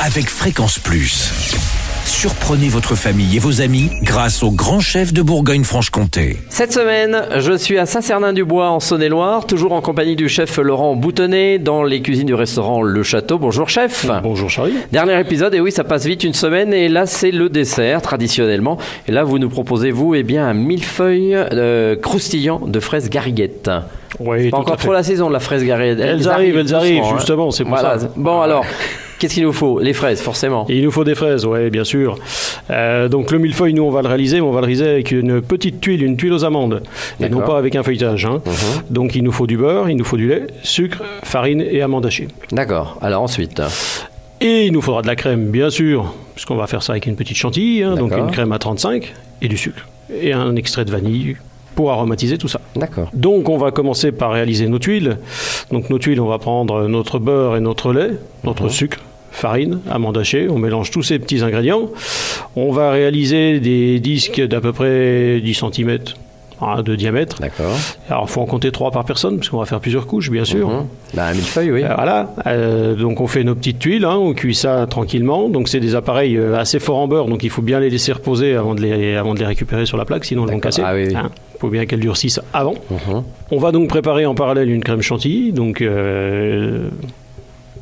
avec Fréquence Plus. Surprenez votre famille et vos amis grâce au grand chef de Bourgogne-Franche-Comté. Cette semaine, je suis à Saint-Cernin-du-Bois en Saône-et-Loire, toujours en compagnie du chef Laurent Boutonnet dans les cuisines du restaurant Le Château. Bonjour chef. Bonjour Charlie. Dernier épisode, et oui, ça passe vite une semaine, et là c'est le dessert traditionnellement. Et là vous nous proposez un millefeuille croustillant de fraises gariguettes. Oui, c'est pas encore trop la saison de la fraise gariguette. Elles arrivent justement, c'est pour ça. Bon alors, qu'est-ce qu'il nous faut? Les fraises, forcément. Il nous faut des fraises, oui, bien sûr. Donc le millefeuille, nous, on va le réaliser avec une petite tuile, une tuile aux amandes, et non pas avec un feuilletage. Donc il nous faut du beurre, il nous faut du lait, sucre, farine et amandes hachées. D'accord. Alors ensuite. Et il nous faudra de la crème, bien sûr, puisqu'on va faire ça avec une petite chantilly, donc une crème à 35, et du sucre, et un extrait de vanille pour aromatiser tout ça. D'accord. Donc on va commencer par réaliser nos tuiles. Donc nos tuiles, on va prendre notre beurre et notre lait, notre sucre, farine, amandes hachées, on mélange tous ces petits ingrédients. On va réaliser des disques d'à peu près 10 cm de diamètre. D'accord. Alors il faut en compter 3 par personne, parce qu'on va faire plusieurs couches, bien sûr. Un millefeuille, oui. Donc on fait nos petites tuiles, on cuit ça tranquillement. Donc c'est des appareils assez forts en beurre, donc il faut bien les laisser reposer avant de les récupérer sur la plaque, sinon elles vont casser. Ah, oui. Il faut bien qu'elles durcissent avant. On va donc préparer en parallèle une crème chantilly. Donc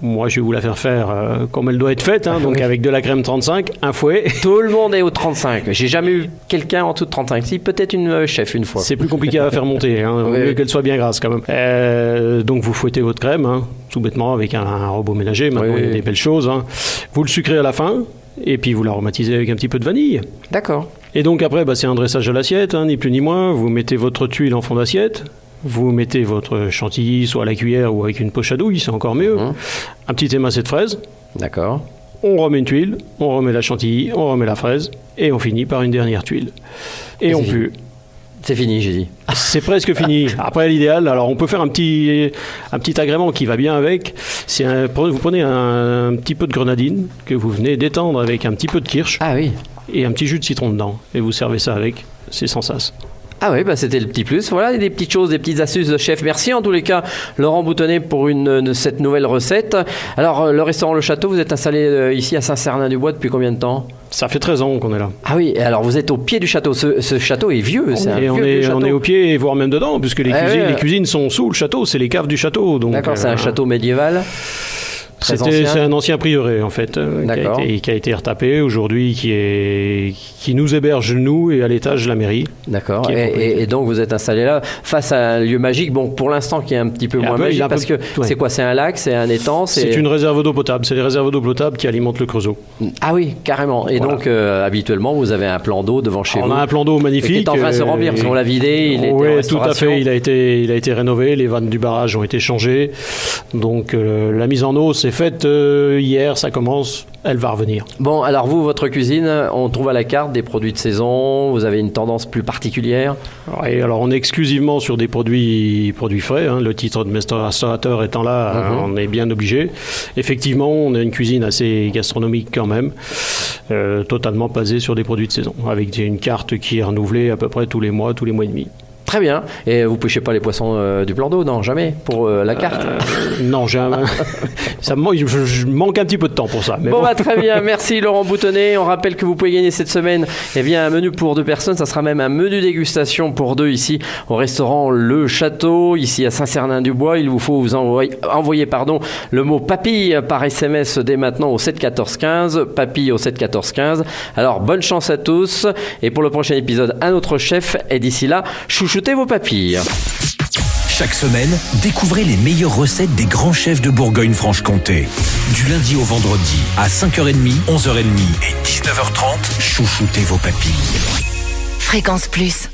moi, je vais vous la faire comme elle doit être faite, donc avec de la crème 35, un fouet. Tout le monde est au 35. J'ai jamais eu quelqu'un en dessous de 35. Si, peut-être une chef une fois. C'est plus compliqué à faire monter, mieux qu'elle soit bien grasse quand même. Donc vous fouettez votre crème, tout bêtement, avec un robot ménager. Maintenant, il y a des belles choses. Vous le sucrez à la fin, et puis vous l'aromatisez avec un petit peu de vanille. D'accord. Et donc après, c'est un dressage de l'assiette, ni plus ni moins. Vous mettez votre tuile en fond d'assiette. Vous mettez votre chantilly soit à la cuillère ou avec une poche à douille, c'est encore mieux. Un petit émincé de fraise. D'accord. On remet une tuile, on remet la chantilly, on remet la fraise et on finit par une dernière tuile. Et on pue. C'est fini, j'ai dit. C'est presque fini. Après, l'idéal, alors on peut faire un petit agrément qui va bien avec. Vous prenez un petit peu de grenadine que vous venez d'étendre avec un petit peu de kirsch. Ah oui. Et un petit jus de citron dedans. Et vous servez ça avec. C'est sans sas. Ah oui, c'était le petit plus. Voilà, des petites choses, des petites astuces de chef. Merci en tous les cas, Laurent Boutonnet, pour cette nouvelle recette. Alors, le restaurant Le Château, vous êtes installé ici à Saint-Cernin-du-Bois depuis combien de temps? Ça fait 13 ans qu'on est là. Ah oui, et alors vous êtes au pied du château. Ce château est vieux, on est au pied, voire même dedans, puisque les cuisines sont sous le château, c'est les caves du château. D'accord, c'est un château médiéval. C'est un ancien prieuré en fait, qui a été retapé aujourd'hui, qui nous héberge nous et à l'étage la mairie. D'accord. Et donc vous êtes installé là face à un lieu magique. Bon, pour l'instant qui est un petit peu moins magique parce que c'est quoi? C'est un lac, c'est un étang. C'est une réserve d'eau potable. C'est les réserves d'eau potable qui alimentent le Creusot. Ah oui, carrément. Et donc habituellement vous avez un plan d'eau devant chez vous. On a un plan d'eau magnifique. Qui est en train de se remplir parce qu'on l'a vidé. Oui, tout à fait. Il a été rénové. Les vannes du barrage ont été changées. Donc la mise en eau c'est faite hier, ça commence, elle va revenir. Bon, alors vous, votre cuisine, on trouve à la carte des produits de saison, vous avez une tendance plus particulière? Oui, alors on est exclusivement sur des produits frais, le titre de restaurateur étant là, on est bien obligé. Effectivement, on a une cuisine assez gastronomique quand même, totalement basée sur des produits de saison, avec une carte qui est renouvelée à peu près tous les mois et demi. Très bien. Et vous pêchez pas les poissons du plan d'eau? Non, jamais, pour la carte? Non, je manque un petit peu de temps pour ça. Mais bon. Très bien. Merci Laurent Boutonnet. On rappelle que vous pouvez gagner cette semaine un menu pour 2 personnes. Ça sera même un menu dégustation pour 2 ici au restaurant Le Château, ici à Saint-Cernin-du-Bois. Il vous faut vous envoyer le mot papille par SMS dès maintenant au 7 14 15. Papille au 7 14 15. Alors, bonne chance à tous. Et pour le prochain épisode, un autre chef. Et d'ici là, chouchoutez vos papilles. Chaque semaine, découvrez les meilleures recettes des grands chefs de Bourgogne-Franche-Comté. Du lundi au vendredi, à 5h30, 11h30 et 19h30, chouchoutez vos papilles. Fréquence Plus.